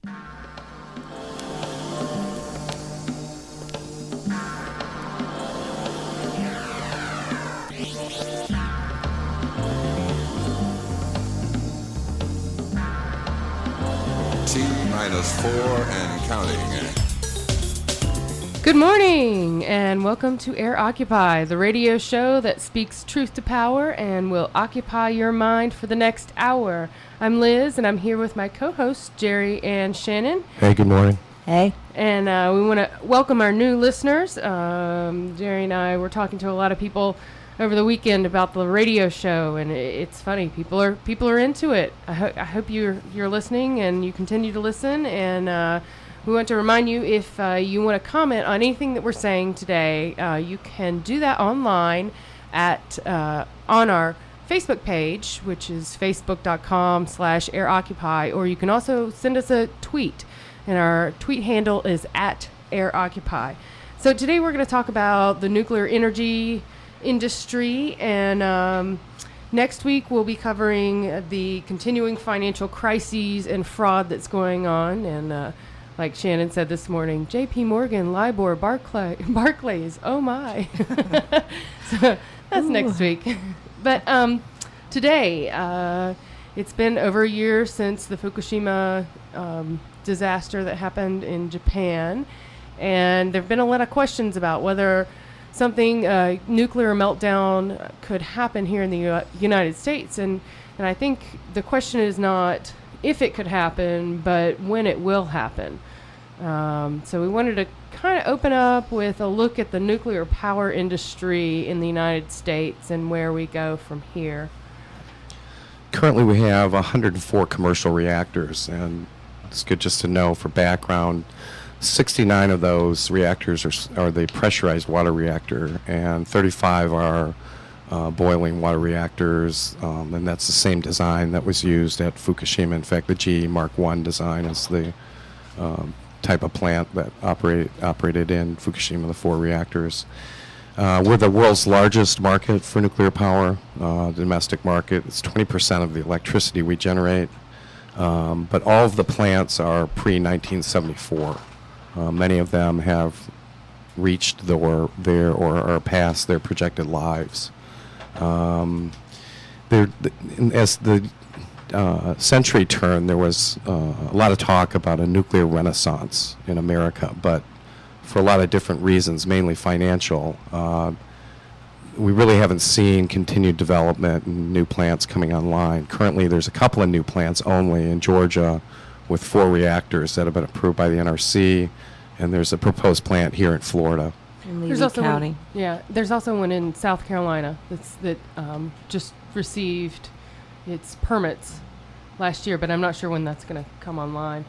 T-4 and counting. Good morning, and welcome to Air Occupy, the radio show that speaks truth to power and will occupy your mind for the next hour. I'm Liz, and I'm here with my co-hosts, Jerry and Shannon. Hey, good morning. Hey. And we want to welcome our new listeners. Jerry and I were talking to a lot of people over the weekend about the radio show, and it's funny. People are into it. I hope you're listening, and you continue to listen. And we want to remind you, if you want to comment on anything that we're saying today, you can do that online at on our Facebook page, which is facebook.com/airoccupy, or you can also send us a tweet, and our tweet handle is @airoccupy. So today we're going to talk about the nuclear energy industry, and next week we'll be covering the continuing financial crises and fraud that's going on, and like Shannon said this morning, J.P. Morgan, LIBOR, Barclays, oh my. So that's next week. But today, it's been over a year since the Fukushima disaster that happened in Japan, and there have been a lot of questions about whether something nuclear meltdown could happen here in the United States, and I think the question is not if it could happen, but when it will happen. So we wanted to kind of open up with a look at the nuclear power industry in the United States and where we go from here. Currently we have 104 commercial reactors, and it's good just to know for background, 69 of those reactors are the pressurized water reactor, and 35 are boiling water reactors, and that's the same design that was used at Fukushima. In fact, the GE Mark I design is the type of plant that operated in Fukushima, the 4 reactors. We're the world's largest market for nuclear power, domestic market. It's 20% of the electricity we generate, but all of the plants are pre-1974. Many of them have reached or are past their projected lives. As the century turned, there was a lot of talk about a nuclear renaissance in America, but for a lot of different reasons, mainly financial, we really haven't seen continued development and new plants coming online. Currently, there's a couple of new plants only in Georgia with 4 reactors that have been approved by the NRC, and there's a proposed plant here in Florida. In Levy County. There's also one in South Carolina that just received its permits last year, but I'm not sure when that's going to come online.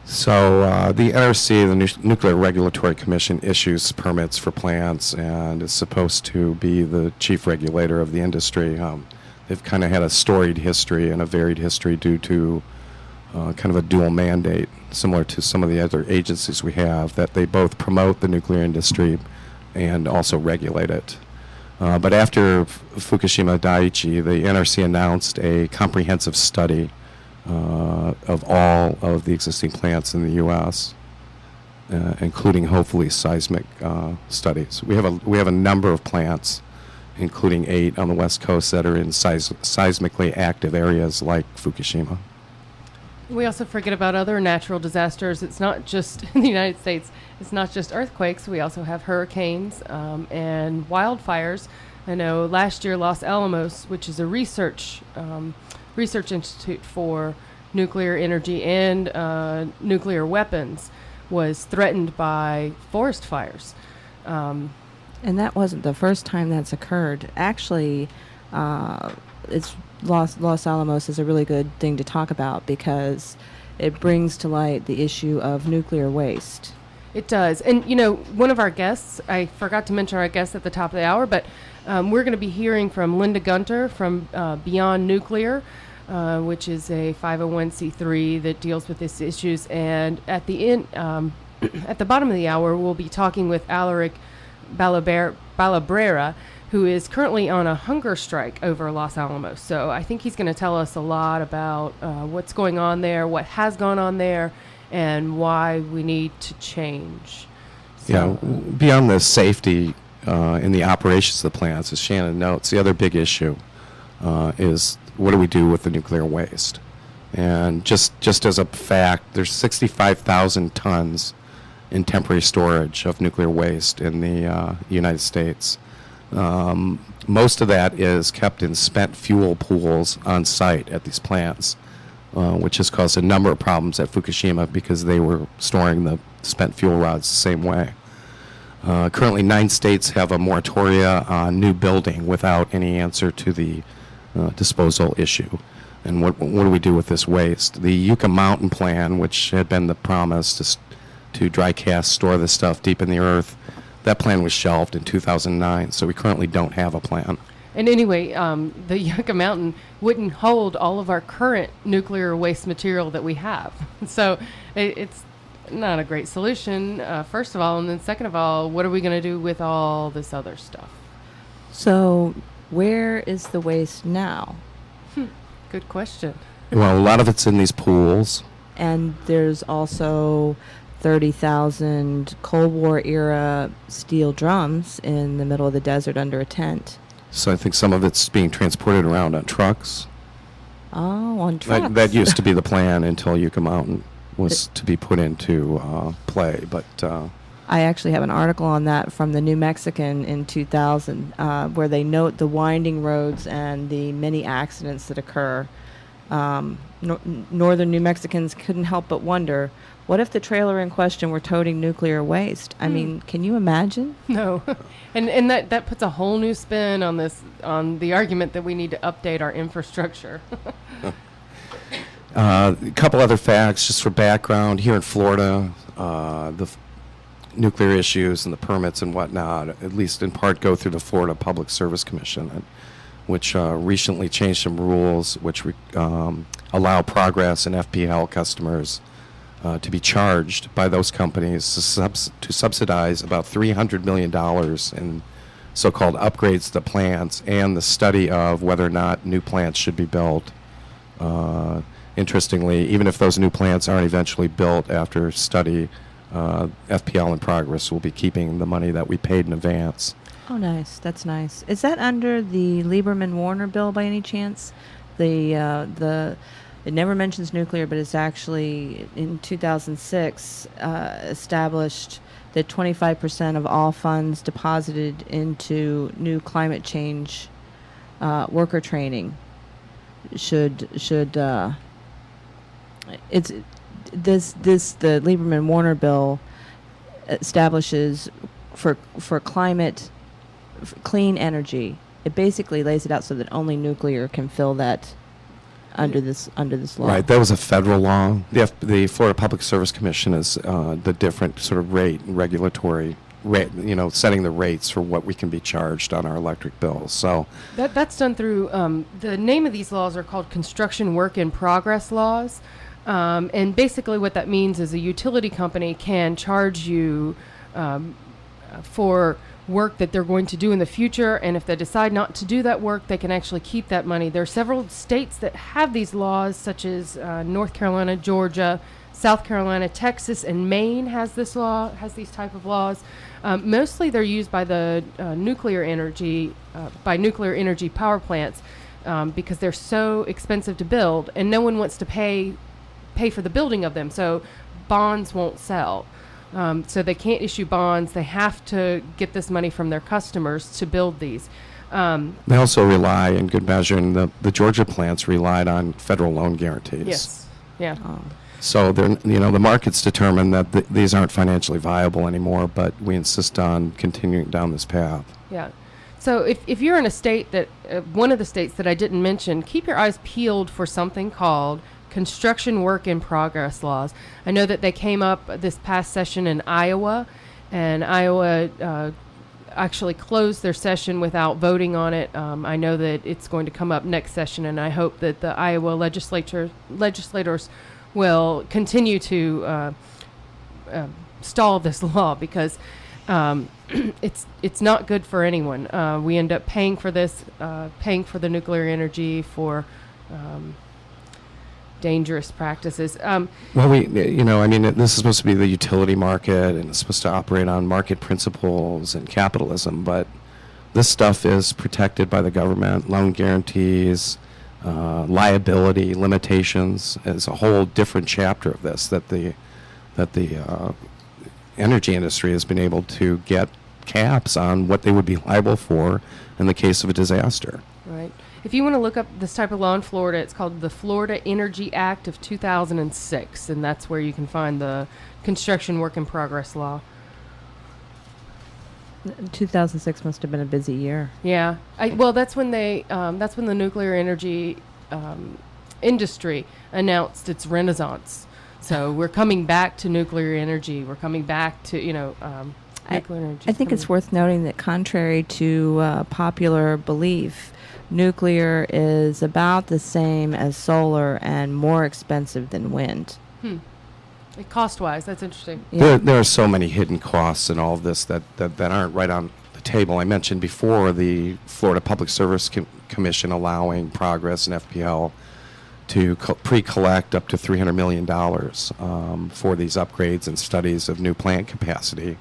So the NRC, the Nuclear Regulatory Commission, issues permits for plants and is supposed to be the chief regulator of the industry. They've kind of had a storied history and a varied history due to kind of a dual mandate, similar to some of the other agencies we have, that they both promote the nuclear industry and also regulate it. But after Fukushima Daiichi, the NRC announced a comprehensive study of all of the existing plants in the U.S., including hopefully seismic studies. We have a number of plants, including 8 on the West Coast, that are in seismically active areas like Fukushima. We also forget about other natural disasters. It's not just in the United States. It's not just earthquakes. We also have hurricanes and wildfires. I know last year Los Alamos, which is a research institute for nuclear energy and nuclear weapons, was threatened by forest fires. And that wasn't the first time that's occurred. Actually, it's Los Alamos is a really good thing to talk about because it brings to light the issue of nuclear waste. It does. And, you know, one of our guests, I forgot to mention our guest at the top of the hour, but we're going to be hearing from Linda Gunter from Beyond Nuclear, which is a 501c3 that deals with these issues. And at the end, at the bottom of the hour, we'll be talking with Alaric Balibrera, who is currently on a hunger strike over Los Alamos. So I think he's going to tell us a lot about what's going on there, what has gone on there, and why we need to change. So, beyond the safety in the operations of the plants, as Shannon notes, the other big issue is what do we do with the nuclear waste? And just as a fact, there's 65,000 tons in temporary storage of nuclear waste in the United States. Most of that is kept in spent fuel pools on site at these plants, which has caused a number of problems at Fukushima because they were storing the spent fuel rods the same way. Currently, 9 states have a moratoria on new building without any answer to the disposal issue. And what do we do with this waste? The Yucca Mountain plan, which had been the promise to dry cast store this stuff deep in the earth, that plan was shelved in 2009, so we currently don't have a plan. And anyway, the Yucca Mountain wouldn't hold all of our current nuclear waste material that we have. So it's not a great solution, first of all. And then second of all, what are we going to do with all this other stuff? So where is the waste now? Good question. Well, a lot of it's in these pools. And there's also 30,000 Cold War era steel drums in the middle of the desert under a tent. So I think some of it's being transported around on trucks. Oh, on trucks. That used to be the plan until Yucca Mountain was to be put into play. But I actually have an article on that from the New Mexican in 2000 where they note the winding roads and the many accidents that occur. Northern New Mexicans couldn't help but wonder, what if the trailer in question were toting nuclear waste? I mean, can you imagine? No. and that puts a whole new spin on the argument that we need to update our infrastructure. A couple other facts just for background. Here in Florida, the nuclear issues and the permits and whatnot, at least in part, go through the Florida Public Service Commission, which recently changed some rules which allow Progress and FPL customers to be charged by those companies to subsidize about $300 million in so-called upgrades to the plants and the study of whether or not new plants should be built. Interestingly, even if those new plants aren't eventually built after study, FPL and Progress will be keeping the money that we paid in advance. Oh, nice. That's nice. Is that under the Lieberman-Warner bill by any chance? It never mentions nuclear, but it's actually in 2006 established that 25% of all funds deposited into new climate change worker training should it's the Lieberman-Warner bill establishes for climate clean energy. It basically lays it out so that only nuclear can fill that under this law. Right, that was a federal law. The Florida Public Service Commission is the different sort of regulatory rate, setting the rates for what we can be charged on our electric bills. So that's done through the name of these laws are called construction work in progress laws. And basically what that means is a utility company can charge you for work that they're going to do in the future, and if they decide not to do that work, they can actually keep that money. There are several states that have these laws, such as North Carolina, Georgia, South Carolina, Texas, and Maine has these type of laws. Mostly they're used by the nuclear energy power plants because they're so expensive to build, and no one wants to pay for the building of them, so bonds won't sell. So they can't issue bonds. They have to get this money from their customers to build these. They also rely, in good measure, and the Georgia plants relied on federal loan guarantees. Yes. Yeah. So the market's determined that these aren't financially viable anymore, but we insist on continuing down this path. Yeah. So if you're in a state that, one of the states that I didn't mention, keep your eyes peeled for something called construction work in progress laws. I know that they came up this past session in Iowa, and Iowa actually closed their session without voting on it. I know that it's going to come up next session, and I hope that the Iowa legislators will continue to stall this law, because it's not good for anyone. We end up paying for this, paying for the nuclear energy for dangerous practices. Well, this is supposed to be the utility market, and it's supposed to operate on market principles and capitalism, but this stuff is protected by the government, loan guarantees, liability limitations. Is a whole different chapter of this that the energy industry has been able to get caps on what they would be liable for in the case of a disaster. Right. If you want to look up this type of law in Florida, it's called the Florida Energy Act of 2006, and that's where you can find the construction work in progress law. 2006 must have been a busy year. Yeah. That's when that's when the nuclear energy industry announced its renaissance. So we're coming back to nuclear energy. We're coming back to, nuclear energy. I think it's worth noting that contrary to popular belief, nuclear is about the same as solar and more expensive than wind. Cost-wise, that's interesting. Yeah. There are so many hidden costs in all of this that aren't right on the table. I mentioned before the Florida Public Service Commission allowing Progress and FPL to pre-collect up to $300 million for these upgrades and studies of new plant capacity.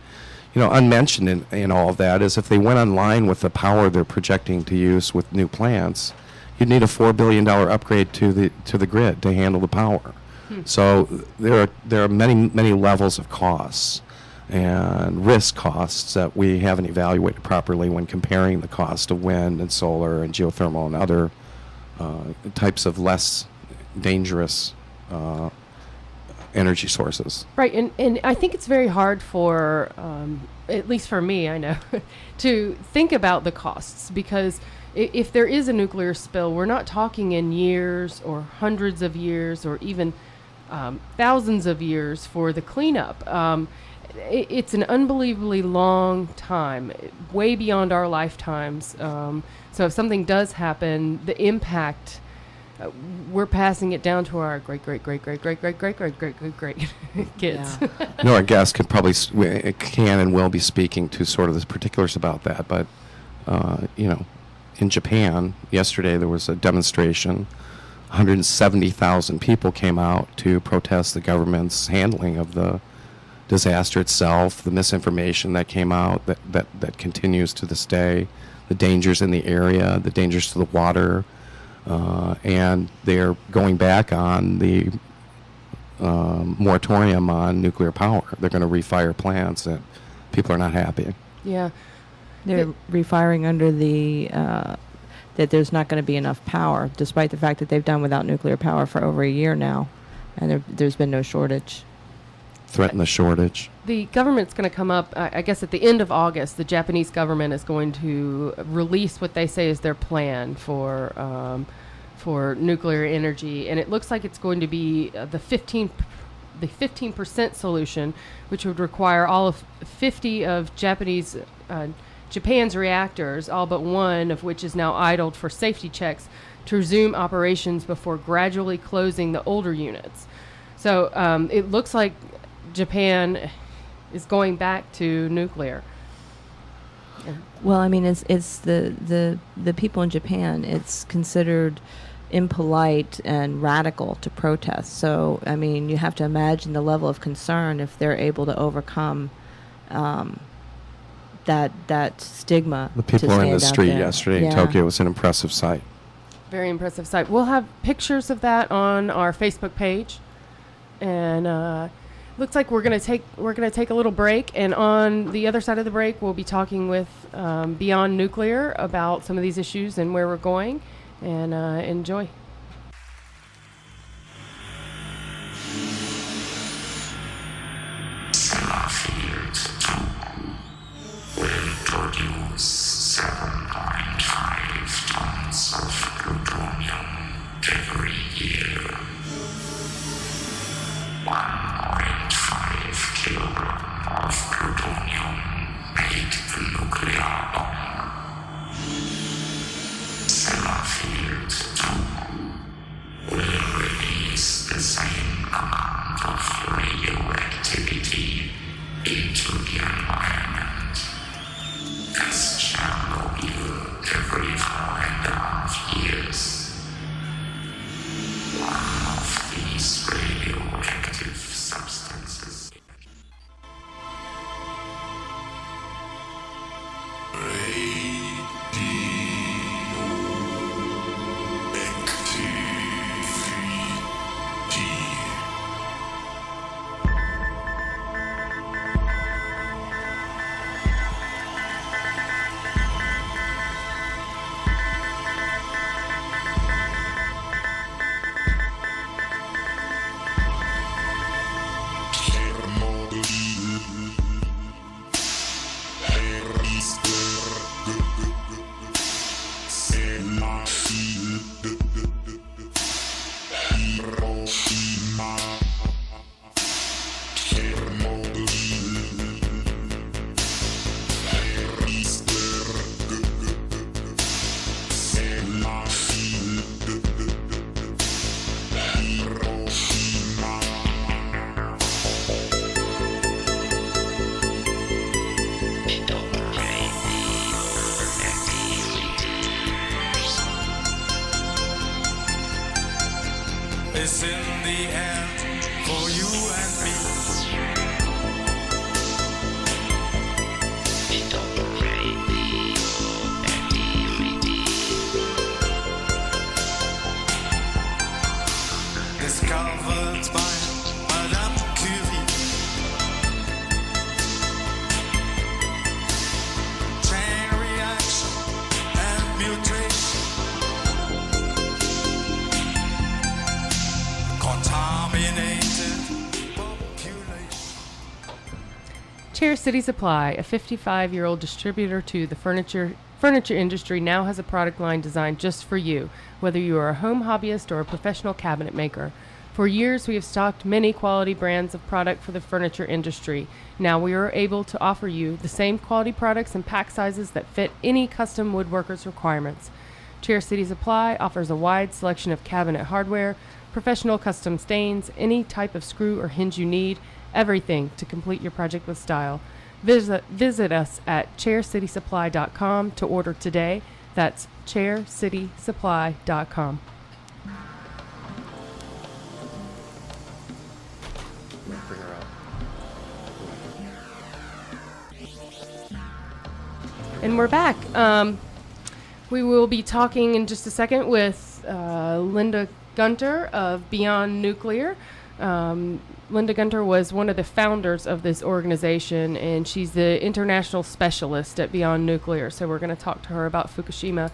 Unmentioned in all of that is if they went online with the power they're projecting to use with new plants, you'd need a $4 billion upgrade to the grid to handle the power. So there are many levels of costs and risk costs that we haven't evaluated properly when comparing the cost of wind and solar and geothermal and other types of less dangerous energy sources. Right, and I think it's very hard for, at least for me, I know, to think about the costs because if there is a nuclear spill, we're not talking in years or hundreds of years or even thousands of years for the cleanup. It's an unbelievably long time, way beyond our lifetimes. So if something does happen, the impact, we're passing it down to our great kids. Our guest can probably can and will be speaking to sort of the particulars about that. But in Japan yesterday there was a demonstration. 170,000 people came out to protest the government's handling of the disaster itself, the misinformation that came out that continues to this day, the dangers in the area, the dangers to the water, and they're going back on the moratorium on nuclear power. They're going to refire plants, and people are not happy. Yeah. They're refiring under the that there's not going to be enough power, despite the fact that they've done without nuclear power for over a year now, and there's been no shortage. Threaten the shortage. The government's going to come up, I guess at the end of August, the Japanese government is going to release what they say is their plan for nuclear energy, and it looks like it's going to be the 15% solution, which would require all of 50 of Japan's reactors, all but one of which is now idled for safety checks, to resume operations before gradually closing the older units. So it looks like Japan is going back to nuclear. Well, I mean, it's the people in Japan. It's considered impolite and radical to protest. So, I mean, you have to imagine the level of concern if they're able to overcome that stigma. The people were in the street yesterday in Tokyo. It was an impressive sight. Very impressive sight. We'll have pictures of that on our Facebook page, and looks like we're gonna take a little break. And on the other side of the break, we'll be talking with Beyond Nuclear about some of these issues and where we're going. And enjoy. Produce 7.5 tons of plutonium every year. 1.5 kilograms of plutonium made the nuclear bomb. Sellafield 2 will release the same amount of radioactivity into the environment Chair City Supply, a 55-year-old distributor to the furniture industry, now has a product line designed just for you, whether you are a home hobbyist or a professional cabinet maker. For years, we have stocked many quality brands of product for the furniture industry. Now we are able to offer you the same quality products and pack sizes that fit any custom woodworker's requirements. Chair City Supply offers a wide selection of cabinet hardware, professional custom stains, any type of screw or hinge you need, everything to complete your project with style. Visit us at chaircitysupply.com to order today. That's chaircitysupply.com. And we're back. We will be talking in just a second with Linda Gunter of Beyond Nuclear. Linda Gunter was one of the founders of this organization, and she's the international specialist at Beyond Nuclear. So we're going to talk to her about Fukushima.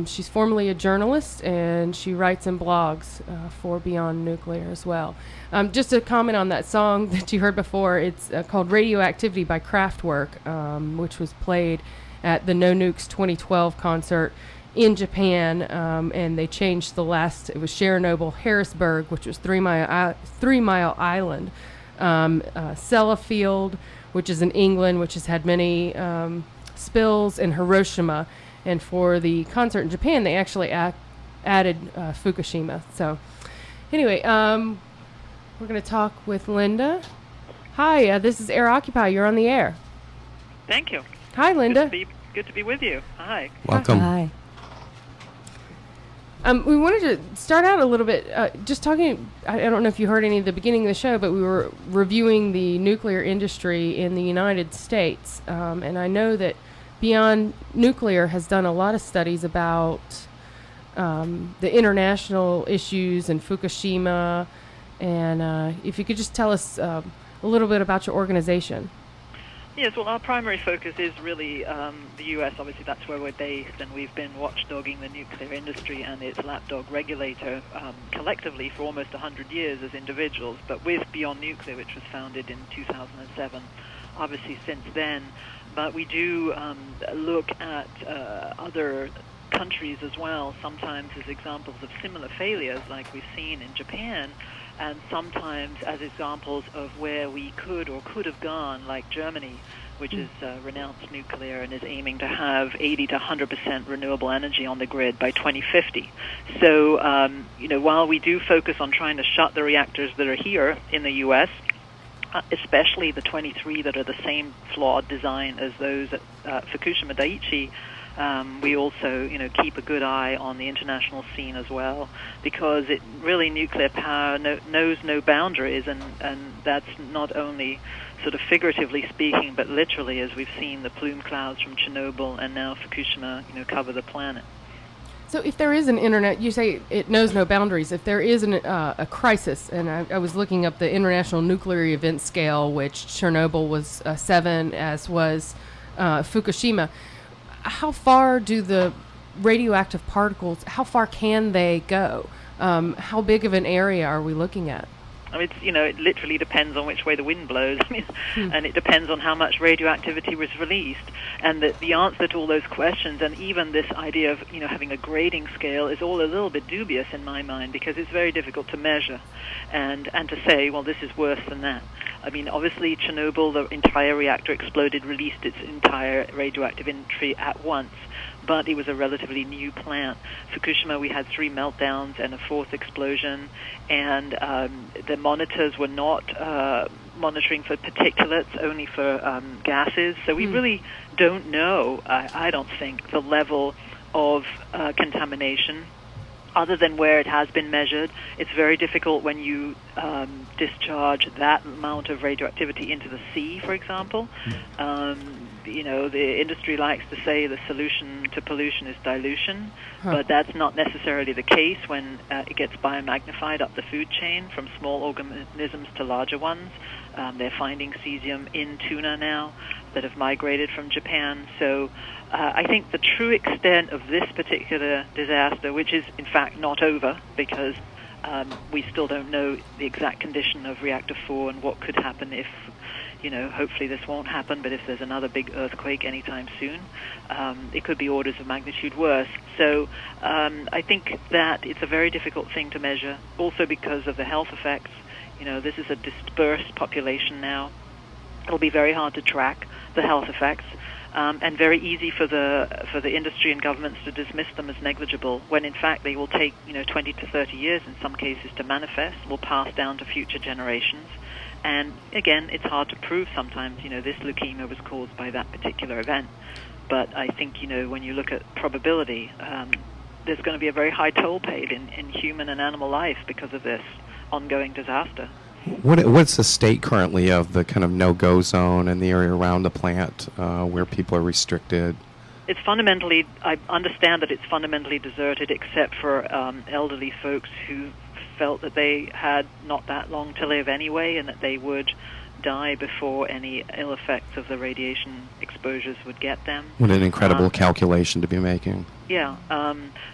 She's formerly a journalist, and she writes and blogs for Beyond Nuclear as well. Just a comment on that song that you heard before. It's called Radioactivity by Kraftwerk, which was played at the No Nukes 2012 concert in Japan, and they changed the last. It was Chernobyl, Harrisburg, which was 3 Mile Island, Sellafield, which is in England, which has had many spills, and Hiroshima. And for the concert in Japan, they actually added Fukushima. So anyway, we're going to talk with Linda. Hi, this is Air Occupy. You're on the air. Thank you. Hi, Linda. Good to be with you. Hi. Welcome. Hi. We wanted to start out a little bit just talking. I don't know if you heard any of the beginning of the show, but we were reviewing the nuclear industry in the United States. And I know that Beyond Nuclear has done a lot of studies about the international issues in Fukushima. And if you could just tell us a little bit about your organization. Yes, well, our primary focus is really the U.S. Obviously, that's where we're based, and we've been watchdogging the nuclear industry and its lapdog regulator collectively for almost 100 years as individuals, but with Beyond Nuclear, which was founded in 2007, obviously since then. But we do look at other countries as well, sometimes as examples of similar failures like we've seen in Japan, and sometimes as examples of where we could or could have gone, like Germany, which is renounced nuclear and is aiming to have 80 to 100% renewable energy on the grid by 2050. So, while we do focus on trying to shut the reactors that are here in the U.S., especially the 23 that are the same flawed design as those at Fukushima Daiichi, we also, keep a good eye on the international scene as well, because it really, nuclear power knows no boundaries, and that's not only sort of figuratively speaking, but literally, as we've seen the plume clouds from Chernobyl and now Fukushima, cover the planet. So if there is an internet, you say it knows no boundaries. If there is a crisis, and I was looking up the International Nuclear Event Scale, which Chernobyl was 7, as was Fukushima, how far do the radioactive particles, how far can they go? How big of an area are we looking at? I mean, it literally depends on which way the wind blows. And it depends on how much radioactivity was released. And the answer to all those questions, and even this idea of, having a grading scale, is all a little bit dubious in my mind, because it's very difficult to measure and to say, well, this is worse than that. I mean, obviously, Chernobyl, the entire reactor exploded, released its entire radioactive entry at once, but it was a relatively new plant. Fukushima, we had 3 meltdowns and a 4th explosion, and the monitors were not monitoring for particulates, only for gases. So we really don't know, I don't think, the level of contamination, other than where it has been measured. It's very difficult when you discharge that amount of radioactivity into the sea, for example. The industry likes to say the solution to pollution is dilution, but that's not necessarily the case when it gets biomagnified up the food chain from small organisms to larger ones. They're finding cesium in tuna now that have migrated from Japan. So I think the true extent of this particular disaster, which is in fact not over, because We still don't know the exact condition of Reactor 4 and what could happen if, hopefully this won't happen, but if there's another big earthquake anytime soon, it could be orders of magnitude worse. So I think that it's a very difficult thing to measure, also because of the health effects. This is a dispersed population now. It'll be very hard to track the health effects, and very easy for the industry and governments to dismiss them as negligible, when in fact they will take 20 to 30 years in some cases to manifest, will pass down to future generations. And again, it's hard to prove sometimes, this leukemia was caused by that particular event. But I think, when you look at probability, there's going to be a very high toll paid in human and animal life because of this ongoing disaster. What's the state currently of the kind of no-go zone in the area around the plant where people are restricted? It's fundamentally, I understand that it's fundamentally deserted except for elderly folks who felt that they had not that long to live anyway and that they would die before any ill effects of the radiation exposures would get them. What an incredible calculation to be making. Yeah,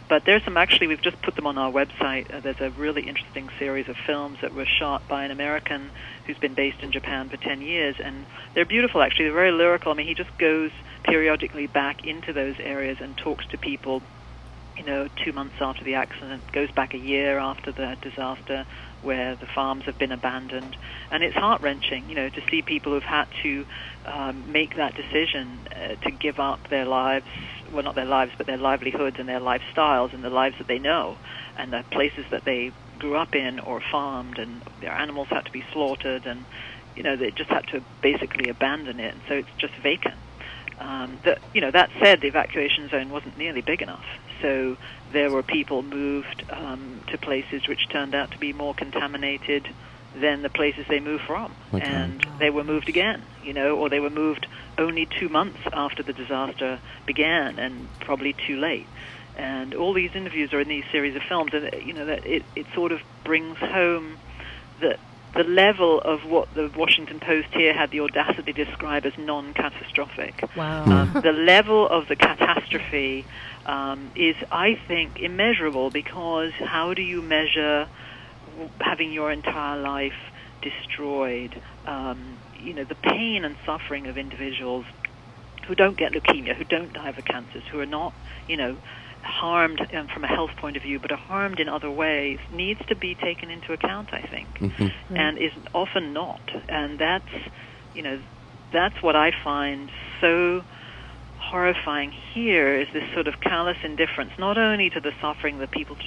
but there's some, actually, we've just put them on our website. There's a really interesting series of films that were shot by an American who's been based in Japan for 10 years, and they're beautiful, actually. They're very lyrical. I mean, he just goes periodically back into those areas and talks to people, 2 months after the accident, goes back a year after the disaster, where the farms have been abandoned. And it's heart-wrenching, to see people who've had to make that decision to give up their lives, well, not their lives, but their livelihoods and their lifestyles and the lives that they know, and the places that they grew up in or farmed, and their animals had to be slaughtered, and, they just had to basically abandon it, and so it's just vacant. That said, the evacuation zone wasn't nearly big enough, so there were people moved to places which turned out to be more contaminated than the places they moved from. Okay. And they were moved again, or they were moved only 2 months after the disaster began, and probably too late. And all these interviews are in these series of films, and that it sort of brings home that the level of what the Washington Post here had the audacity to describe as non-catastrophic. Wow. The level of the catastrophe is, I think, immeasurable, because how do you measure having your entire life destroyed? The pain and suffering of individuals who don't get leukemia, who don't die of cancers, who are not, harmed from a health point of view, but are harmed in other ways, needs to be taken into account, I think, and is often not. And that's what I find so horrifying here, is this sort of callous indifference, not only to the suffering of the people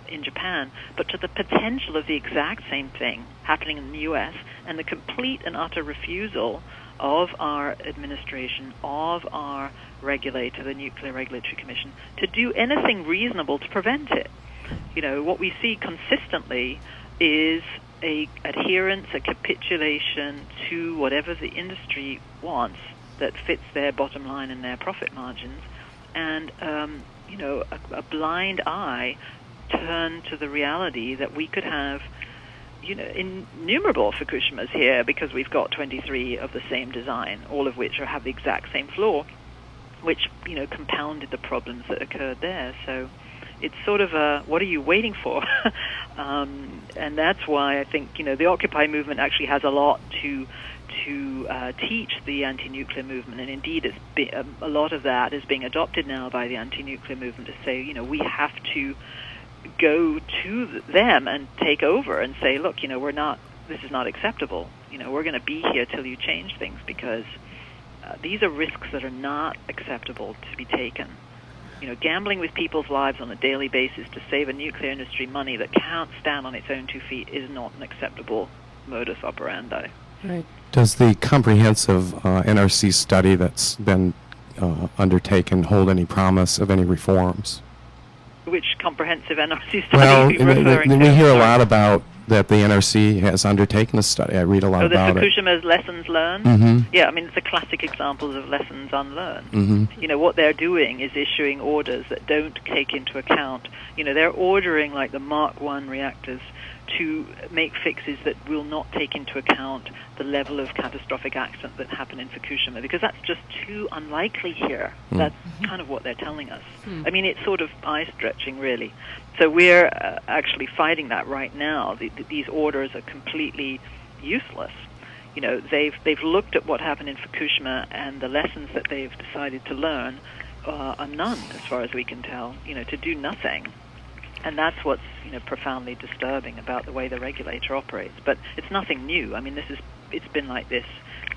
in Japan, but to the potential of the exact same thing happening in the U.S., and the complete and utter refusal of our administration, of our regulator, the Nuclear Regulatory Commission, to do anything reasonable to prevent it. What we see consistently is a adherence, a capitulation to whatever the industry wants that fits their bottom line and their profit margins, and a blind eye turned to the reality that we could have innumerable Fukushimas here, because we've got 23 of the same design, all of which have the exact same flaw, which compounded the problems that occurred there. So it's sort of a, what are you waiting for? And that's why I think the Occupy movement actually has a lot to teach the anti-nuclear movement, and indeed a lot of that is being adopted now by the anti-nuclear movement, to say we have to go to them and take over and say, look, this is not acceptable. We're going to be here till you change things, because these are risks that are not acceptable to be taken. Gambling with people's lives on a daily basis to save a nuclear industry money that can't stand on its own 2 feet is not an acceptable modus operandi. Right. Does the comprehensive NRC study that's been undertaken hold any promise of any reforms? Which comprehensive NRC study well, are you referring to? We hear a lot about that the NRC has undertaken a study. I read a lot about it. Fukushima's lessons learned? Mm-hmm. Yeah, I mean, it's a classic example of lessons unlearned. Mm-hmm. What they're doing is issuing orders that don't take into account, they're ordering like the Mark I reactors to make fixes that will not take into account the level of catastrophic accident that happened in Fukushima, because that's just too unlikely here. That's kind of what they're telling us. I mean, it's sort of eye-stretching, really. So we're actually fighting that right now. These orders are completely useless. You know, they've looked at what happened in Fukushima, and the lessons that they've decided to learn are none, as far as we can tell, you know, to do nothing. And that's what's, you know, profoundly disturbing about the way the regulator operates. But it's nothing new. I mean, it's been like this,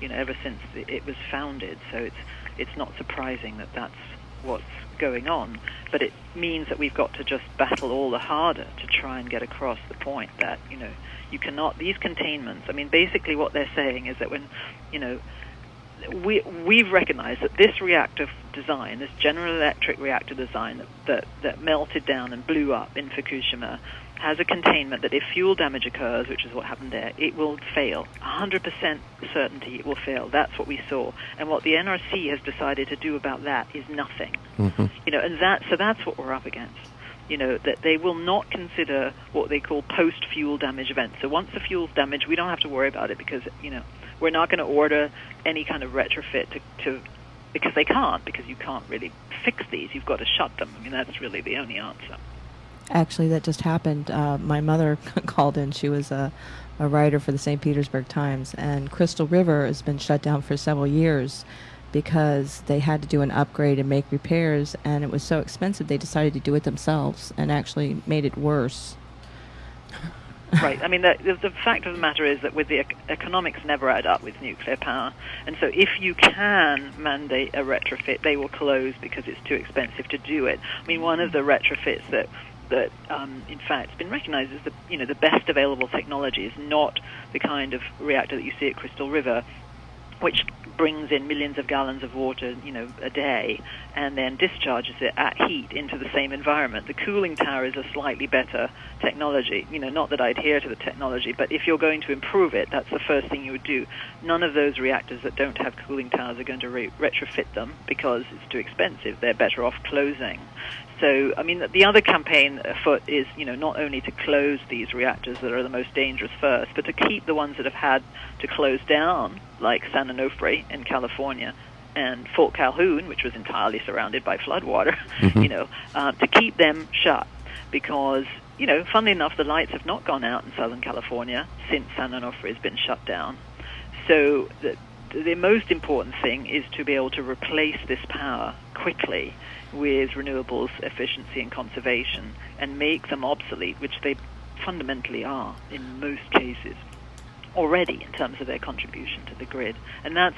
you know, ever since it was founded. So it's not surprising that that's what's going on. But it means that we've got to just battle all the harder to try and get across the point that, you know, you cannot, these containments, I mean, basically what they're saying is that when, you know, we've recognized that this reactor design, this General Electric reactor design that melted down and blew up in Fukushima, has a containment that if fuel damage occurs, which is what happened there, it will fail. 100% certainty it will fail. That's what we saw. And what the NRC has decided to do about that is nothing. You know, and that's what we're up against. You know, that they will not consider what they call post-fuel damage events. So once the fuel's damaged, we don't have to worry about it because, you know, we're not going to order any kind of retrofit to because they can't, because you can't really fix these. You've got to shut them. I mean, that's really the only answer. Actually, that just happened. My mother called in. She was a writer for the St. Petersburg Times, and Crystal River has been shut down for several years because they had to do an upgrade and make repairs, and it was so expensive they decided to do it themselves and actually made it worse. Right. I mean, the fact of the matter is that with the economics never add up with nuclear power, and so if you can mandate a retrofit, they will close because it's too expensive to do it. I mean, one of the retrofits that in fact has been recognized as the best available technology is not the kind of reactor that you see at Crystal River, which brings in millions of gallons of water, you know, a day, and then discharges it at heat into the same environment. The cooling tower is a slightly better technology. You know, not that I adhere to the technology, but if you're going to improve it, that's the first thing you would do. None of those reactors that don't have cooling towers are going to retrofit them because it's too expensive. They're better off closing. So, I mean, the other campaign afoot is, you know, not only to close these reactors that are the most dangerous first, but to keep the ones that have had to close down, like San Onofre in California and Fort Calhoun, which was entirely surrounded by floodwater, you know, to keep them shut. Because, you know, funnily enough, the lights have not gone out in Southern California since San Onofre has been shut down. So the most important thing is to be able to replace this power quickly with renewables, efficiency, and conservation, and make them obsolete, which they fundamentally are in most cases already in terms of their contribution to the grid. And that's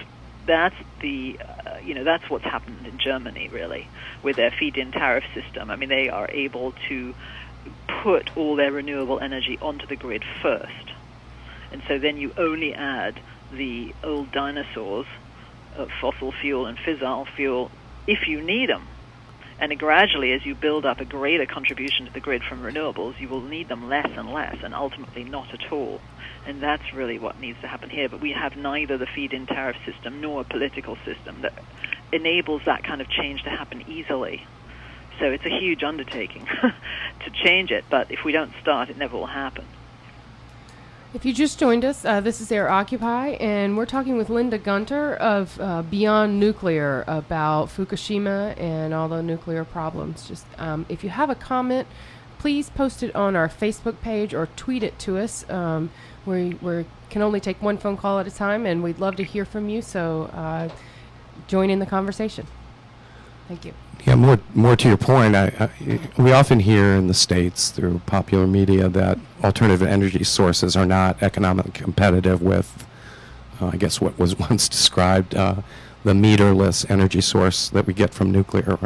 what's happened in Germany, really, with their feed-in tariff system. I mean, they are able to put all their renewable energy onto the grid first, and so then you only add the old dinosaurs of fossil fuel and fissile fuel if you need them. And gradually, as you build up a greater contribution to the grid from renewables, you will need them less and less, and ultimately not at all. And that's really what needs to happen here. But we have neither the feed-in tariff system nor a political system that enables that kind of change to happen easily. So it's a huge undertaking to change it, but if we don't start, it never will happen. If you just joined us, this is Air Occupy, and we're talking with Linda Gunter of Beyond Nuclear about Fukushima and all the nuclear problems. Just if you have a comment, please post it on our Facebook page or tweet it to us. We can only take one phone call at a time, and we'd love to hear from you, so join in the conversation. Thank you. Yeah, more to your point, we often hear in the States through popular media that alternative energy sources are not economically competitive with, I guess, what was once described the meterless energy source that we get from nuclear.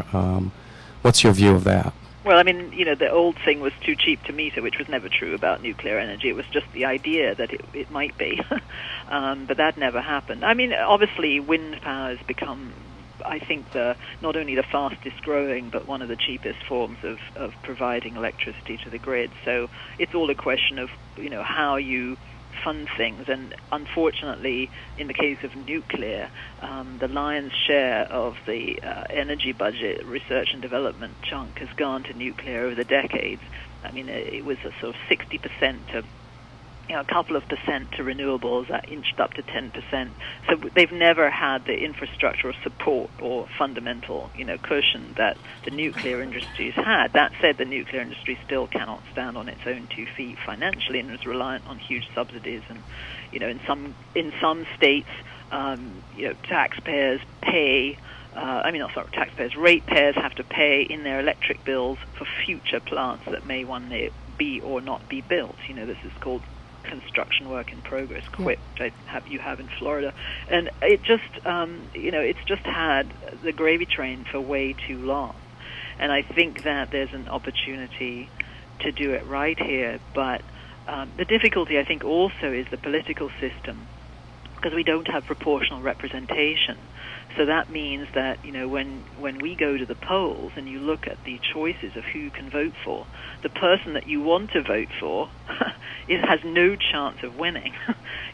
What's your view of that? Well, I mean, you know, the old thing was too cheap to meter, which was never true about nuclear energy. It was just the idea that it might be, but that never happened. I mean, obviously, wind power has become, I think, not only the fastest growing, but one of the cheapest forms of providing electricity to the grid. So it's all a question of, you know, how you fund things. And unfortunately, in the case of nuclear, the lion's share of the energy budget, research and development chunk has gone to nuclear over the decades. I mean, it was a sort of 60% to, a couple of percent to renewables, that inched up to 10%. So they've never had the infrastructure or support or fundamental, cushion that the nuclear industry's had. That said, the nuclear industry still cannot stand on its own 2 feet financially and is reliant on huge subsidies. And, in some states, taxpayers pay. Taxpayers, ratepayers have to pay in their electric bills for future plants that may one day be or not be built. This is called construction work in progress, QIP, which you have in Florida, and it just, it's just had the gravy train for way too long, and I think that there's an opportunity to do it right here. But the difficulty, I think, also is the political system, because we don't have proportional representation. So that means that, when we go to the polls and you look at the choices of who you can vote for, the person that you want to vote for has no chance of winning.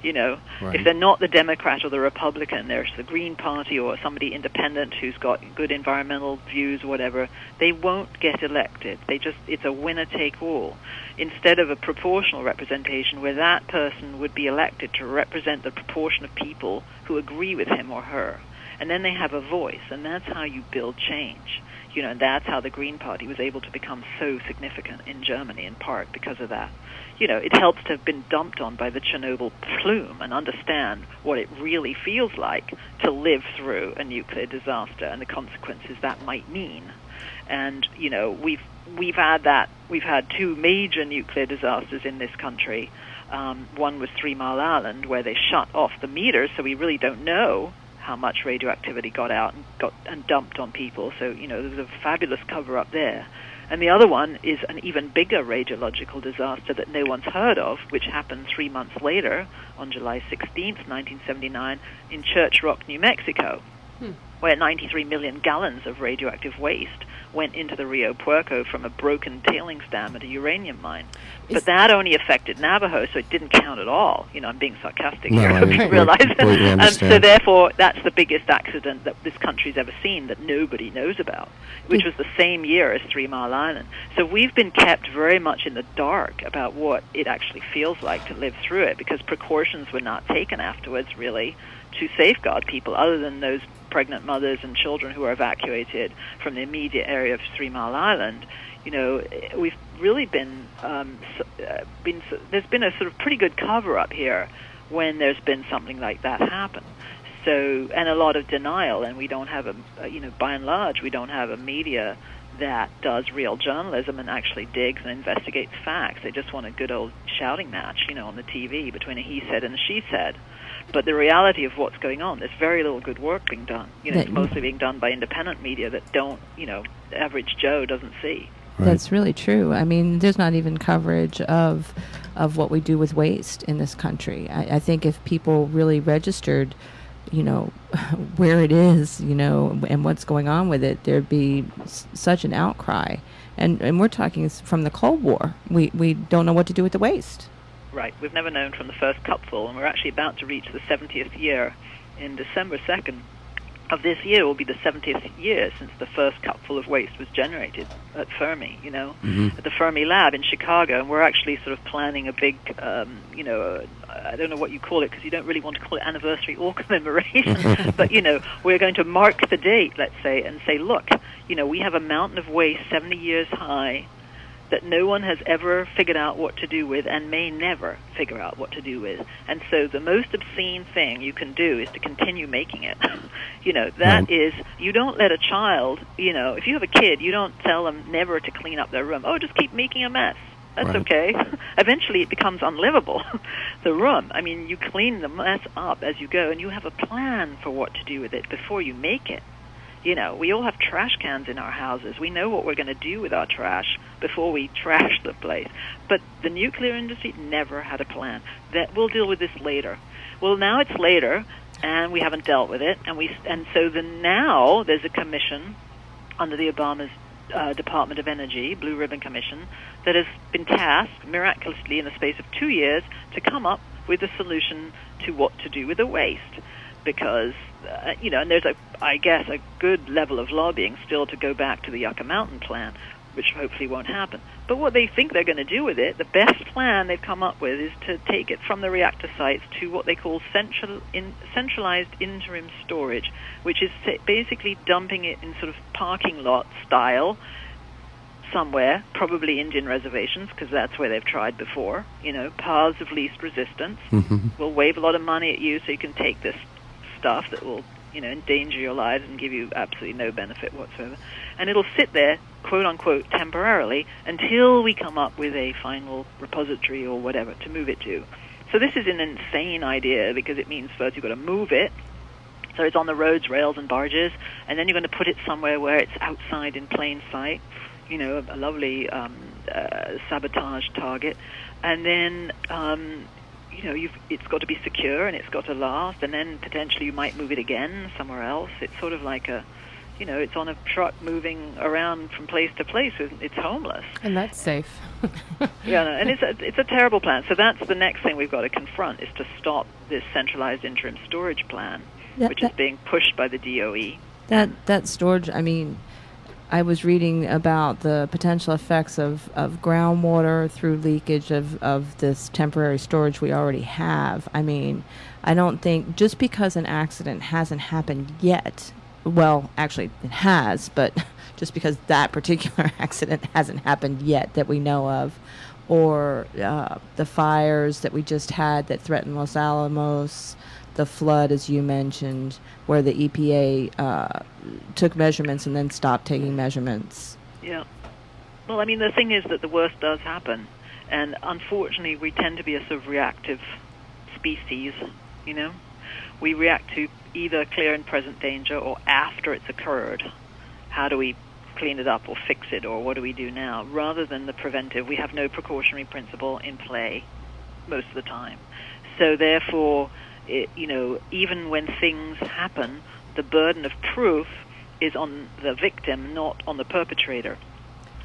Right. If they're not the Democrat or the Republican, there's the Green Party or somebody independent who's got good environmental views or whatever, they won't get elected. It's a winner-take-all. Instead of a proportional representation where that person would be elected to represent the proportion of people who agree with him or her. And then they have a voice, and that's how you build change. And that's how the Green Party was able to become so significant in Germany, in part because of that. It helps to have been dumped on by the Chernobyl plume and understand what it really feels like to live through a nuclear disaster and the consequences that might mean. And, we've had that. We've had 2 major nuclear disasters in this country. One was 3 Mile Island, where they shut off the meters, so we really don't know how much radioactivity got out and dumped on people. So, there was a fabulous cover-up there. And the other one is an even bigger radiological disaster that no one's heard of, which happened 3 months later, on July 16th, 1979, in Church Rock, New Mexico, where 93 million gallons of radioactive waste went into the Rio Puerco from a broken tailings dam at a uranium mine. But that only affected Navajo, so it didn't count at all. I'm being sarcastic here, I realize. So therefore, that's the biggest accident that this country's ever seen that nobody knows about, which was the same year as 3 Mile Island. So we've been kept very much in the dark about what it actually feels like to live through it, because precautions were not taken afterwards, really, to safeguard people, other than those pregnant mothers and children who were evacuated from the immediate area of 3 Mile Island. We've really been there's been a sort of pretty good cover-up here when there's been something like that happen. So, and a lot of denial, and we don't have by and large, we don't have a media that does real journalism and actually digs and investigates facts. They just want a good old shouting match, on the TV between a he said and a she said. But the reality of what's going on, there's very little good work being done. It's mostly being done by independent media that don't, average Joe doesn't see. Right. That's really true. I mean, there's not even coverage of what we do with waste in this country. I think if people really registered, where it is, and what's going on with it, there'd be such an outcry. And we're talking from the Cold War. We don't know what to do with the waste. Right. We've never known from the first cupful, and we're actually about to reach the 70th year. In December 2nd of this year will be the 70th year since the first cupful of waste was generated at Fermi, at the Fermi lab in Chicago. And we're actually sort of planning a big, I don't know what you call it, because you don't really want to call it anniversary or commemoration, but, we're going to mark the date, let's say, and say, look, we have a mountain of waste 70 years high that no one has ever figured out what to do with and may never figure out what to do with. And so the most obscene thing you can do is to continue making it. That is, you don't let a child, if you have a kid, you don't tell them never to clean up their room. Oh, just keep making a mess. That's okay. Eventually it becomes unlivable, the room. I mean, you clean the mess up as you go, and you have a plan for what to do with it before you make it. We all have trash cans in our houses. We know what we're going to do with our trash before we trash the place. But the nuclear industry never had a plan. That we'll deal with this later. Well, now it's later, and we haven't dealt with it. And so now there's a commission under the Obama's Department of Energy, Blue Ribbon Commission, that has been tasked miraculously in the space of 2 years to come up with a solution to what to do with the waste. Because, and there's, I guess, a good level of lobbying still to go back to the Yucca Mountain plan. which hopefully won't happen. But what they think they're going to do with it, the best plan they've come up with, is to take it from the reactor sites to what they call centralized interim storage, which is basically dumping it in sort of parking lot style somewhere, probably Indian reservations, because that's where they've tried before, paths of least resistance. We'll wave a lot of money at you so you can take this stuff that will endanger your lives and give you absolutely no benefit whatsoever. And it'll sit there, quote-unquote, temporarily until we come up with a final repository or whatever to move it to. So this is an insane idea, because it means first you've got to move it, so it's on the roads, rails, and barges, and then you're going to put it somewhere where it's outside in plain sight, a lovely sabotage target. And then it's got to be secure and it's got to last, and then potentially you might move it again somewhere else. It's sort of like it's on a truck moving around from place to place. It's homeless. And that's safe. And it's a terrible plan. So that's the next thing we've got to confront, is to stop this centralized interim storage plan, which is being pushed by the DOE. That storage, I was reading about the potential effects of groundwater through leakage of this temporary storage we already have. I don't think, just because an accident hasn't happened yet, well, actually it has, but just because that particular accident hasn't happened yet that we know of, or the fires that we just had that threatened Los Alamos, the flood, as you mentioned, where the EPA took measurements and then stopped taking measurements. Yeah. Well, the thing is that the worst does happen. And unfortunately, we tend to be a sort of reactive species, We react to either clear and present danger or after it's occurred. How do we clean it up or fix it, or what do we do now? Rather than the preventive, we have no precautionary principle in play most of the time. So therefore, even when things happen, the burden of proof is on the victim, not on the perpetrator.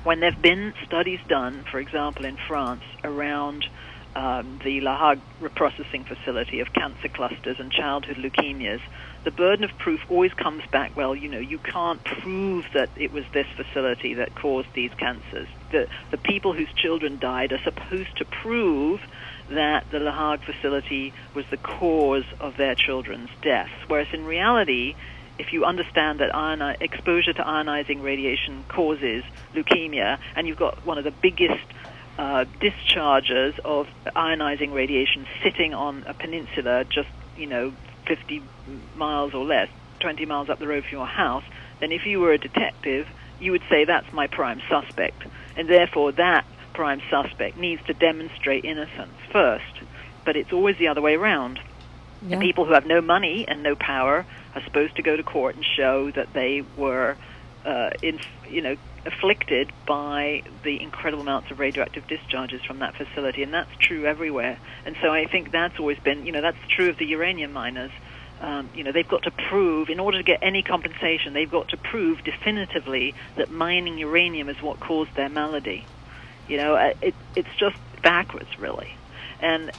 When there have been studies done, for example, in France, around the La Hague reprocessing facility of cancer clusters and childhood leukemias, the burden of proof always comes back, well, you can't prove that it was this facility that caused these cancers. The people whose children died are supposed to prove that the La Hague facility was the cause of their children's deaths, whereas in reality, if you understand that exposure to ionizing radiation causes leukemia, and you've got one of the biggest discharges of ionizing radiation sitting on a peninsula just, 50 miles or less, 20 miles up the road from your house, then if you were a detective, you would say that's my prime suspect. And therefore that prime suspect needs to demonstrate innocence first. But it's always the other way around. Yeah. The people who have no money and no power are supposed to go to court and show that they were afflicted by the incredible amounts of radioactive discharges from that facility, and that's true everywhere. And so I think that's always been, that's true of the uranium miners. They've got to prove, in order to get any compensation, they've got to prove definitively that mining uranium is what caused their malady. It's just backwards, really. And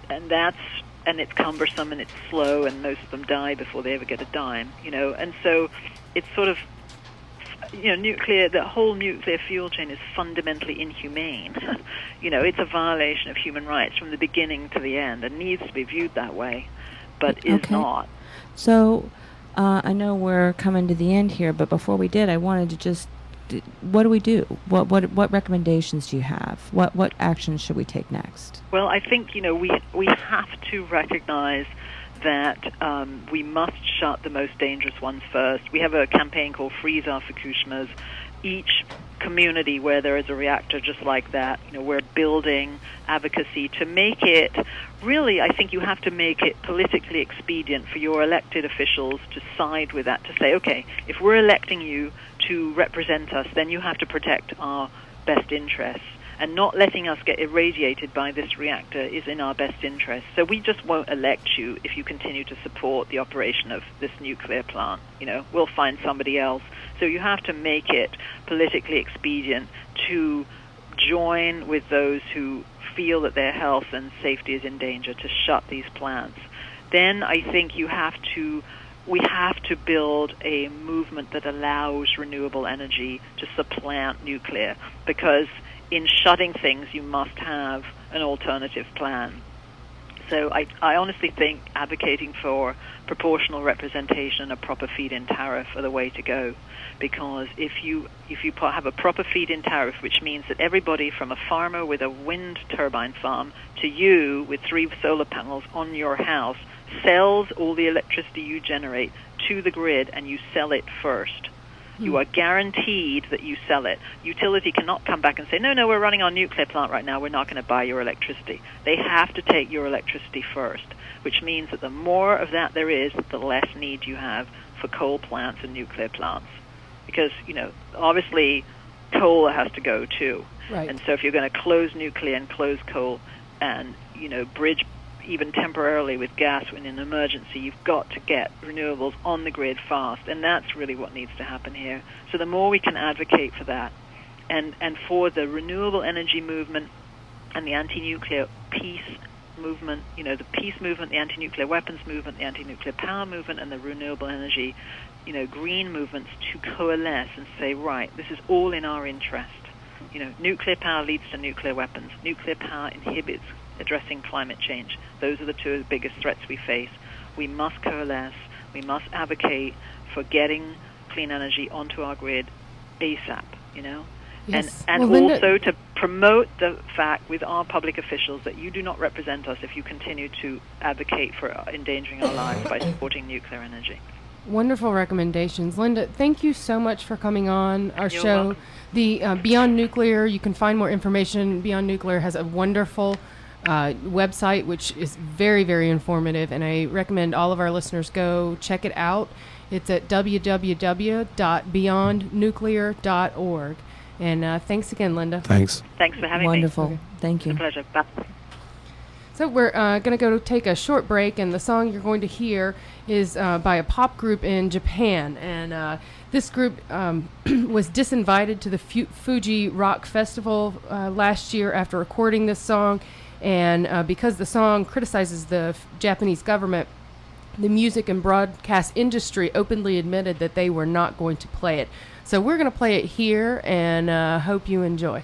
it's cumbersome and it's slow, and most of them die before they ever get a dime, And so it's sort of, the whole nuclear fuel chain is fundamentally inhumane. It's a violation of human rights from the beginning to the end, and needs to be viewed that way, but is not. So, I know we're coming to the end here, but before we did, I wanted to just, what do we do? What recommendations do you have? What actions should we take next? Well, I think, we have to recognize that we must shut the most dangerous ones first. We have a campaign called Freeze Our Fukushimas. Each community where there is a reactor just like that, we're building advocacy to make it, really, I think you have to make it politically expedient for your elected officials to side with that, to say, okay, if we're electing you to represent us, then you have to protect our best interests. And not letting us get irradiated by this reactor is in our best interest. So we just won't elect you if you continue to support the operation of this nuclear plant. We'll find somebody else. So you have to make it politically expedient to join with those who feel that their health and safety is in danger to shut these plants. Then I think you have to we have to build a movement that allows renewable energy to supplant nuclear, because in shutting things, you must have an alternative plan. So I honestly think advocating for proportional representation and a proper feed-in tariff are the way to go, because if you have a proper feed-in tariff, which means that everybody from a farmer with a wind turbine farm to you with 3 solar panels on your house sells all the electricity you generate to the grid, and you sell it first. You are guaranteed that you sell it. Utility cannot come back and say, no, we're running our nuclear plant right now, we're not going to buy your electricity. They have to take your electricity first, which means that the more of that there is, the less need you have for coal plants and nuclear plants. Because, obviously coal has to go too. Right. And so if you're going to close nuclear and close coal and, bridge even temporarily with gas in an emergency, you've got to get renewables on the grid fast, and that's really what needs to happen here. So the more we can advocate for that, and for the renewable energy movement and the anti-nuclear peace movement, the peace movement, the anti-nuclear weapons movement, the anti-nuclear power movement, and the renewable energy, green movements to coalesce and say, right, this is all in our interest. Nuclear power leads to nuclear weapons. Nuclear power inhibits addressing climate change. Those are the 2 biggest threats we face. We must coalesce. We must advocate for getting clean energy onto our grid ASAP, Yes. And Well, Linda, also to promote the fact with our public officials that you do not represent us if you continue to advocate for endangering our lives by supporting nuclear energy. wonderful recommendations. Linda, thank you so much for coming on our You're show. welcome. The Beyond Nuclear, you can find more information. Beyond Nuclear has a wonderful website, which is very, very informative, and I recommend all of our listeners go check it out. It's at www.beyondnuclear.org. And thanks again, Linda. Thanks. Thanks for having Wonderful. me. Thank you. It's a pleasure. Bye. So we're going to go take a short break, and the song you're going to hear is by a pop group in Japan. And this group was disinvited to the Fuji Rock Festival last year after recording this song. And because the song criticizes the Japanese government, the music and broadcast industry openly admitted that they were not going to play it. So we're going to play it here, and hope you enjoy.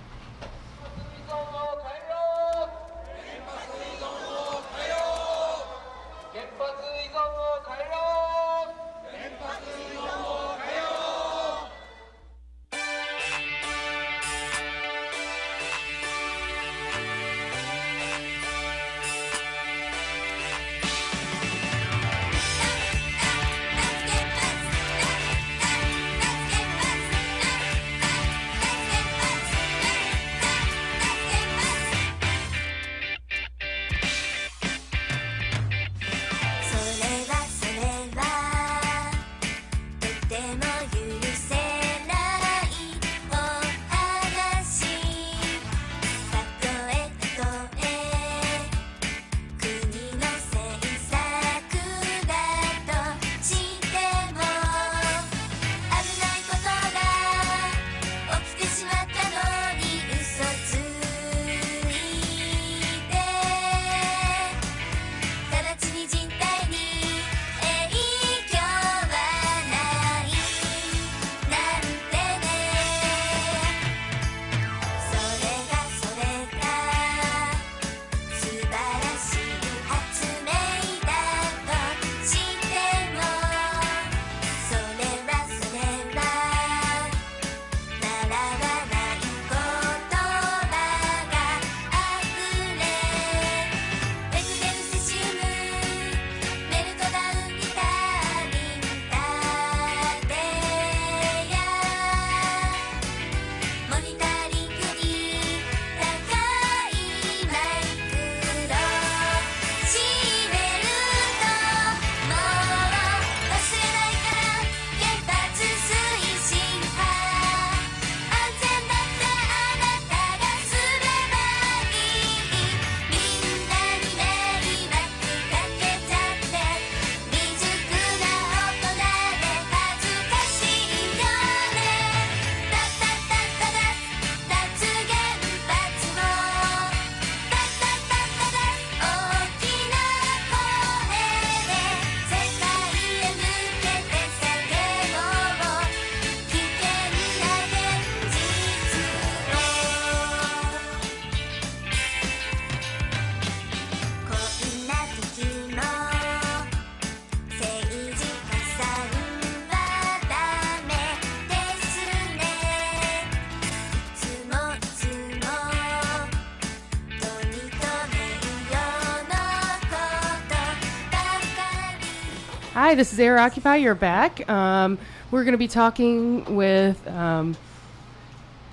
Hi, this is Air Occupy. You're back. We're going to be talking with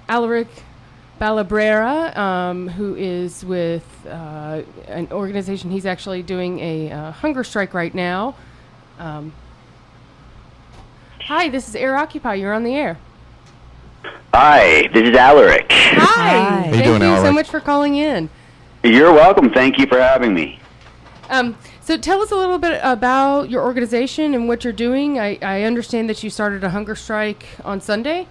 Alaric Balibrera, who is with an organization. He's actually doing a hunger strike right now. Hi, this is Air Occupy. You're on the air. Hi, this is Alaric. Hi. How Thank you doing, you so Alaric? much for calling in. You're welcome. Thank you for having me. So tell us a little bit about your organization and what you're doing. I understand that you started a hunger strike on Sunday.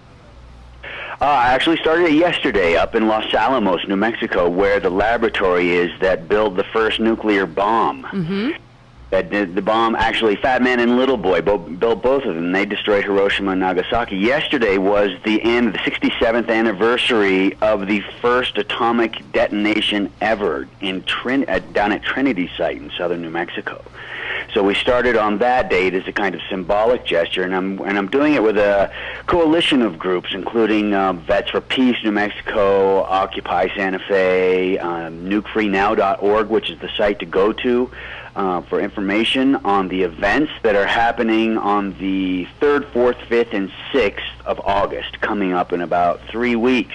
I actually started it yesterday up in Los Alamos, New Mexico, where the laboratory is that built the first nuclear bomb. Mm-hmm. That did the bomb, actually, Fat Man and Little Boy built both of them. They destroyed Hiroshima and Nagasaki. Yesterday was the end, the 67th anniversary of the first atomic detonation ever in down at Trinity Site in southern New Mexico. So we started on that date as a kind of symbolic gesture, and I'm doing it with a coalition of groups, including Vets for Peace New Mexico, Occupy Santa Fe, NukeFreeNow.org, which is the site to go to for information on the events that are happening on the 3rd, 4th, 5th, and 6th of August, coming up in about 3 weeks.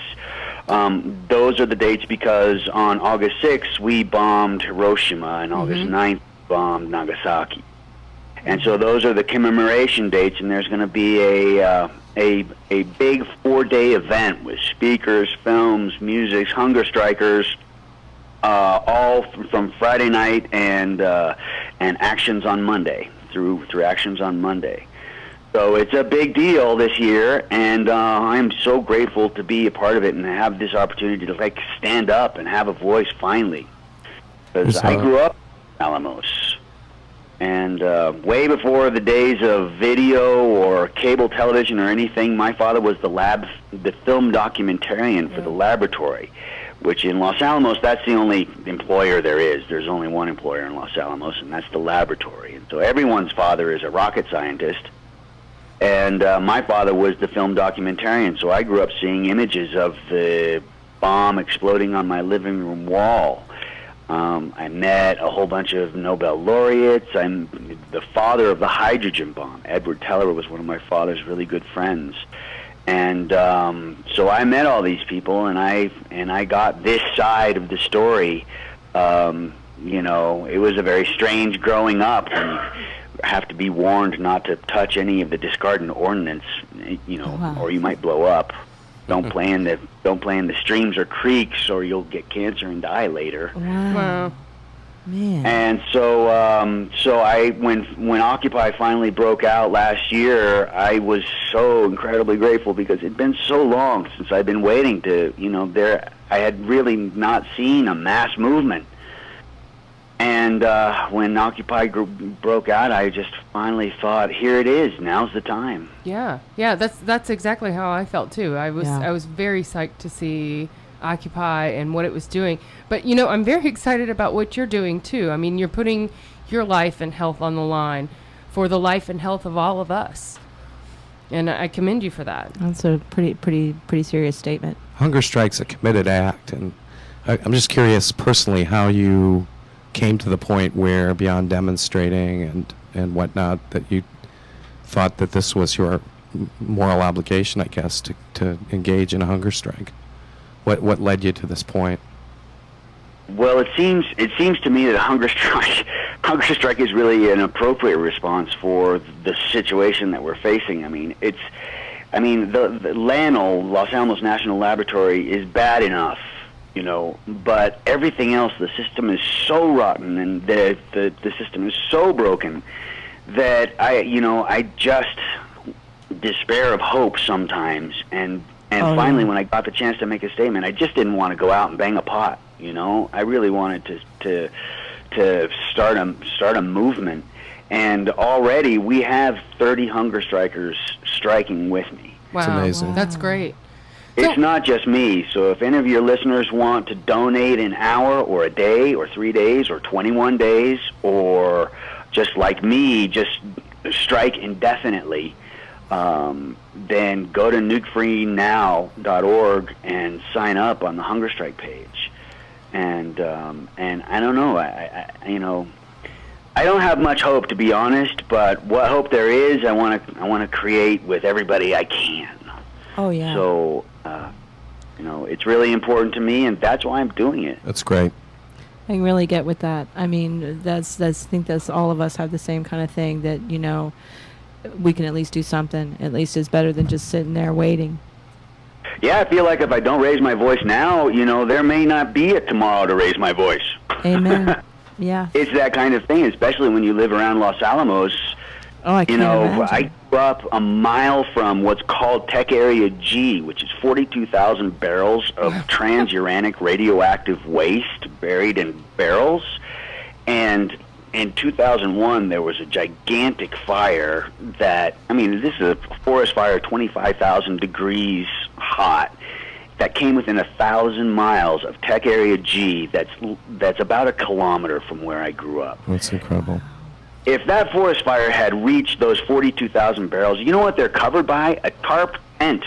Those are the dates because on August 6th we bombed Hiroshima, and August 9th bombed Nagasaki. And so those are the commemoration dates, and there's going to be a big 4-day event with speakers, films, music, hunger strikers, all from Friday night and actions on Monday through actions on Monday. So it's a big deal this year, and I'm so grateful to be a part of it and have this opportunity to stand up and have a voice finally. Because I grew up in Alamos, and way before the days of video or cable television or anything, my father was the film documentarian for the laboratory, which in Los Alamos, that's the only employer there is. There's only one employer in Los Alamos, and that's the laboratory. And so everyone's father is a rocket scientist, and my father was the film documentarian, so I grew up seeing images of the bomb exploding on my living room wall. I met a whole bunch of Nobel laureates. I'm the father of the hydrogen bomb. Edward Teller was one of my father's really good friends. And so I met all these people, and I got this side of the story. You know, it was a very strange growing up, and you have to be warned not to touch any of the discarded ordnance, you know, or you might blow up. Don't play in the streams or creeks, or you'll get cancer and die later. Wow. Man. And so, when Occupy finally broke out last year, I was so incredibly grateful because it'd been so long since I'd been waiting to, I had really not seen a mass movement. And when Occupy broke out, I just finally thought, here it is. Now's the time. Yeah, that's exactly how I felt too. I was very psyched to see Occupy and what it was doing. But I'm very excited about what you're doing too. I mean, you're putting your life and health on the line for the life and health of all of us, and I commend you for that. That's a pretty serious statement. Hunger strike's a committed act, and I'm just curious personally how you came to the point where, beyond demonstrating and whatnot, that you thought that this was your moral obligation, I guess, to engage in a hunger strike. What led you to this point? Well, it seems to me that a hunger strike is really an appropriate response for the situation that we're facing. The LANL, Los Alamos National Laboratory, is bad enough, but everything else, the system is so rotten and the system is so broken that I just despair of hope sometimes. And finally, when I got the chance to make a statement, I just didn't want to go out and bang a pot. I really wanted to start a movement, and already we have 30 hunger strikers striking with me. Wow, It's amazing. Wow. That's great. It's not just me. So if any of your listeners want to donate an hour or a day or 3 days or 21 days, or just like me, just strike indefinitely, then go to NukeFreeNow.org and sign up on the hunger strike page. And I don't know, I don't have much hope, to be honest, but what hope there is, I want to create with everybody I can. Oh, yeah. So, it's really important to me, and that's why I'm doing it. That's great. I can really get with that. I mean, I think that's all of us have the same kind of thing that, we can at least do something. At least it's better than just sitting there waiting. Yeah, I feel like if I don't raise my voice now, there may not be a tomorrow to raise my voice. Amen. Yeah. It's that kind of thing, especially when you live around Los Alamos. Oh, I can't imagine. I grew up a mile from what's called Tech Area G, which is 42,000 barrels of transuranic radioactive waste buried in barrels. And in 2001, there was a gigantic fire this is a forest fire 25,000 degrees hot that came within 1,000 miles of Tech Area G. That's about a kilometer from where I grew up. That's incredible. If that forest fire had reached those 42,000 barrels, you know what they're covered by? A tarp tent.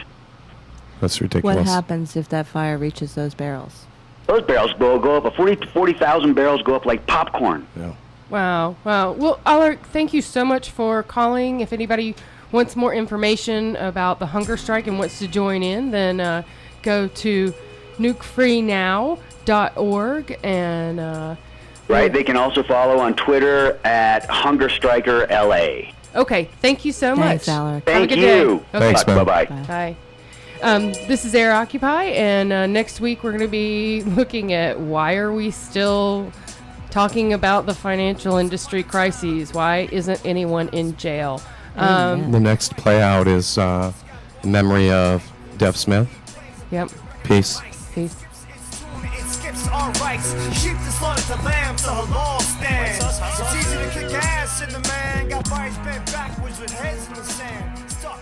That's ridiculous. What happens if that fire reaches those barrels? Those barrels go up. 40,000 barrels go up like popcorn. Yeah. Wow. Well, Alaric, thank you so much for calling. If anybody wants more information about the hunger strike and wants to join in, then go to nukefreenow.org and right. They can also follow on Twitter at HungerStrikerLA. Okay. Thank you so much. Thanks, Alaric. Have a Thank good you. day. Okay. Thanks, man. Bye-bye. Bye. This is Air Occupy, and next week we're going to be looking at why are we still talking about the financial industry crises? Why isn't anyone in jail? The next play out is in memory of Dev Smith. Yep. Peace. Peace. It skips our rights. Sheep to slaughter the lamb to her law stand. It's easy to kick ass in the man. Got bodies bent backwards with heads in the sand. Stuck